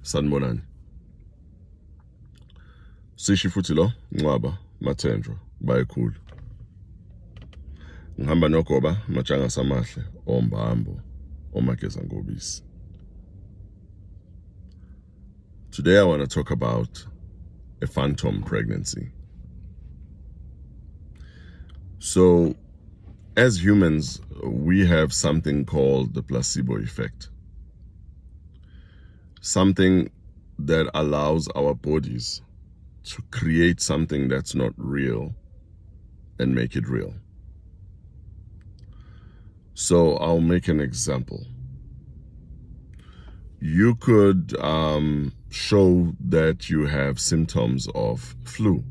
Sanibonani. Sishi futhi lo Ncwaba Mathenjwa bayikhulu. Ngihamba nogoba majanga samahle ombambo omageza ngobisi. Today I want to talk about a phantom pregnancy. So as humans, we have something called the placebo effect. Something that allows our bodies to create something that's not real and make it real. So I'll make an example. You could show that you have symptoms of flu,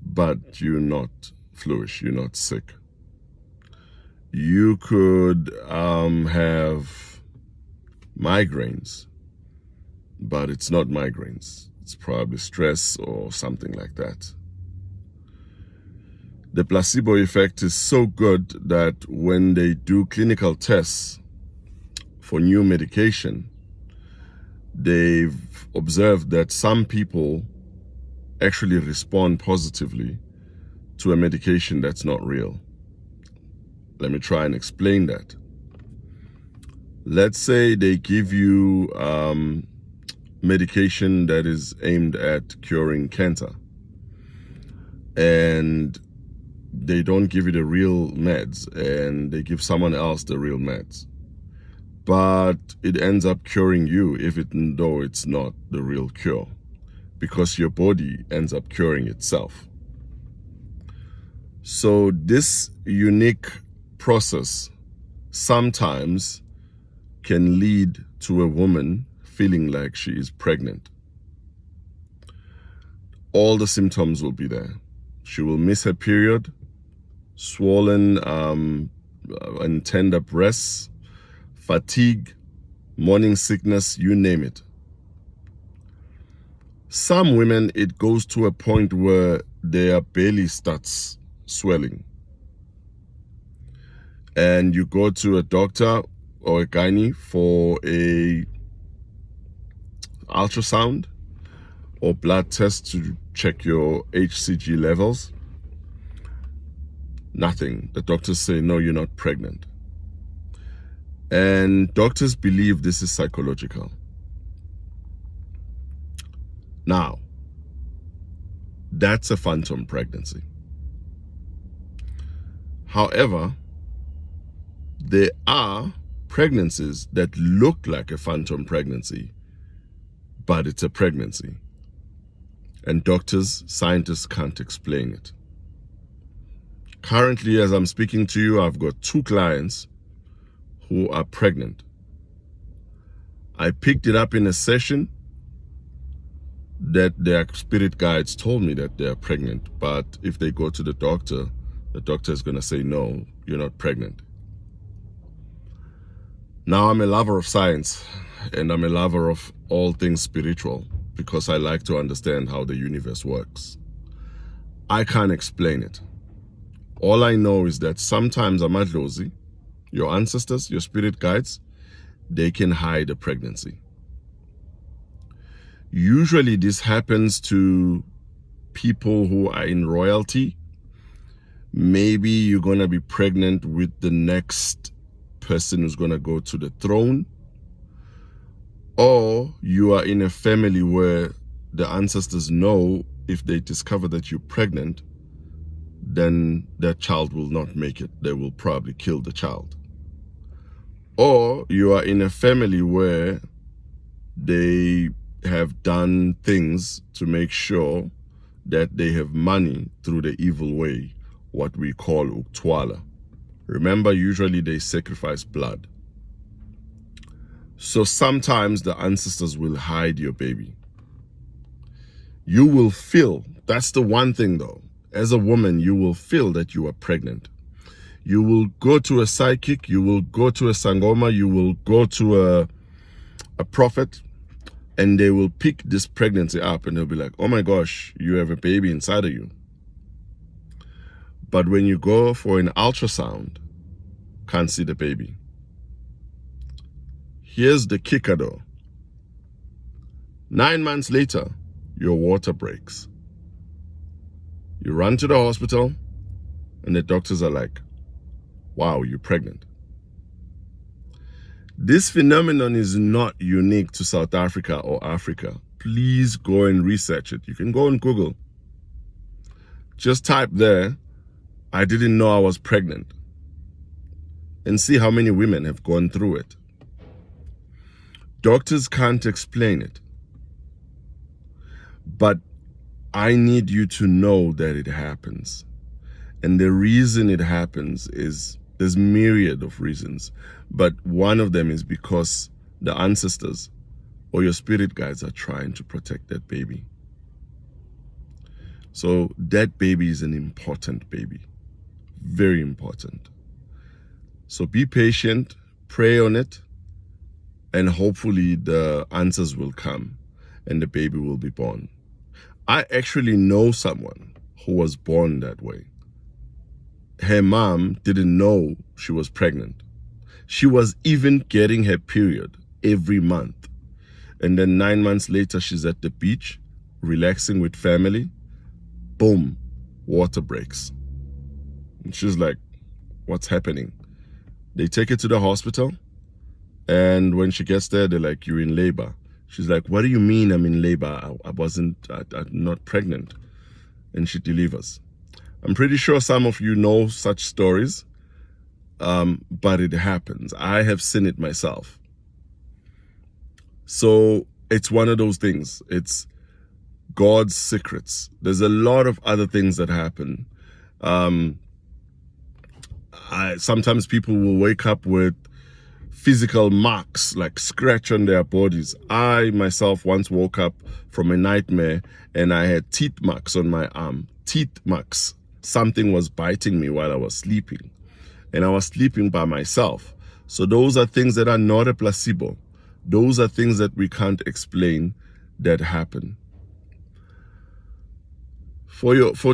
but you're not fluish, you're not sick. You could have migraines, but it's not migraines. It's probably stress or something like that. The placebo effect is so good that when they do clinical tests for new medication, they've observed that some people actually respond positively to a medication that's not real. Let me try and explain that. Let's say they give you medication that is aimed at curing cancer, and they don't give you the real meds, and they give someone else the real meds, but it ends up curing you though it's not the real cure, because your body ends up curing itself. So this unique process sometimes can lead to a woman feeling like she is pregnant. All the symptoms will be there. She will miss her period, swollen and tender breasts, fatigue, morning sickness, you name it. Some women, it goes to a point where their belly starts swelling. And you go to a doctor or a gynae for a ultrasound or blood test to check your HCG levels. Nothing. The doctors say, no, you're not pregnant. And doctors believe this is psychological. Now, that's a phantom pregnancy. However, there are pregnancies that look like a phantom pregnancy, but it's a pregnancy. And doctors, scientists can't explain it. Currently, as I'm speaking to you, I've got 2 clients who are pregnant. I picked it up in a session that their spirit guides told me that they are pregnant, but if they go to the doctor is going to say, no, you're not pregnant. Now, I'm a lover of science, and I'm a lover of all things spiritual, because I like to understand how the universe works. I can't explain it. All I know is that sometimes amadlozi, your ancestors, your spirit guides, they can hide a pregnancy. Usually this happens to people who are in royalty. Maybe you're going to be pregnant with the next person who's going to go to the throne, or you are in a family where the ancestors know if they discover that you're pregnant, then that child will not make it. They will probably kill the child. Or you are in a family where they have done things to make sure that they have money through the evil way, what we call uktwala. Remember, usually they sacrifice blood. So sometimes the ancestors will hide your baby. You will feel, that's the one thing though, as a woman, you will feel that you are pregnant. You will go to a psychic, you will go to a sangoma, you will go to a prophet, and they will pick this pregnancy up and they'll be like, oh my gosh, you have a baby inside of you. But when you go for an ultrasound, can't see the baby. Here's the kicker though. 9 months later, your water breaks. You run to the hospital, and the doctors are like, wow, you're pregnant. This phenomenon is not unique to South Africa or Africa. Please go and research it. You can go on Google. Just type there, I didn't know I was pregnant, and see how many women have gone through it. Doctors can't explain it, but I need you to know that it happens. And the reason it happens is, there's myriad of reasons, but one of them is because the ancestors or your spirit guides are trying to protect that baby. So that baby is an important baby, very important. So be patient, pray on it, and hopefully the answers will come and the baby will be born. I actually know someone who was born that way. Her mom didn't know she was pregnant. She was even getting her period every month. And then 9 months later, she's at the beach, relaxing with family. Boom, water breaks. And she's like, what's happening? They take her to the hospital. And when she gets there, they're like, you're in labor. She's like, what do you mean I'm in labor? I'm not pregnant. And she delivers. I'm pretty sure some of you know such stories, but it happens. I have seen it myself. So it's one of those things. It's God's secrets. There's a lot of other things that happen. Sometimes people will wake up with physical marks, like scratch on their bodies. I myself once woke up from a nightmare and I had teeth marks on my arm. Teeth marks. Something was biting me while I was sleeping. And I was sleeping by myself. So those are things that are not a placebo. Those are things that we can't explain that happen.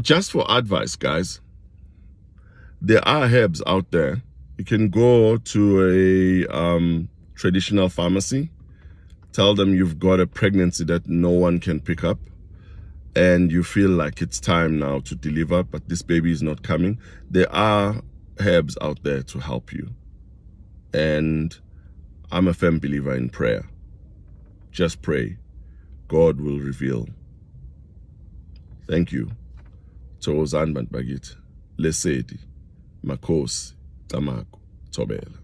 Just for advice, guys, there are herbs out there. You can go to a traditional pharmacy, tell them you've got a pregnancy that no one can pick up, and you feel like it's time now to deliver, but this baby is not coming. There are herbs out there to help you. And I'm a firm believer in prayer. Just pray. God will reveal. Thank you. Thokozani bantu bakithi. Lesedi. Makhosi. Tamako. Thobela.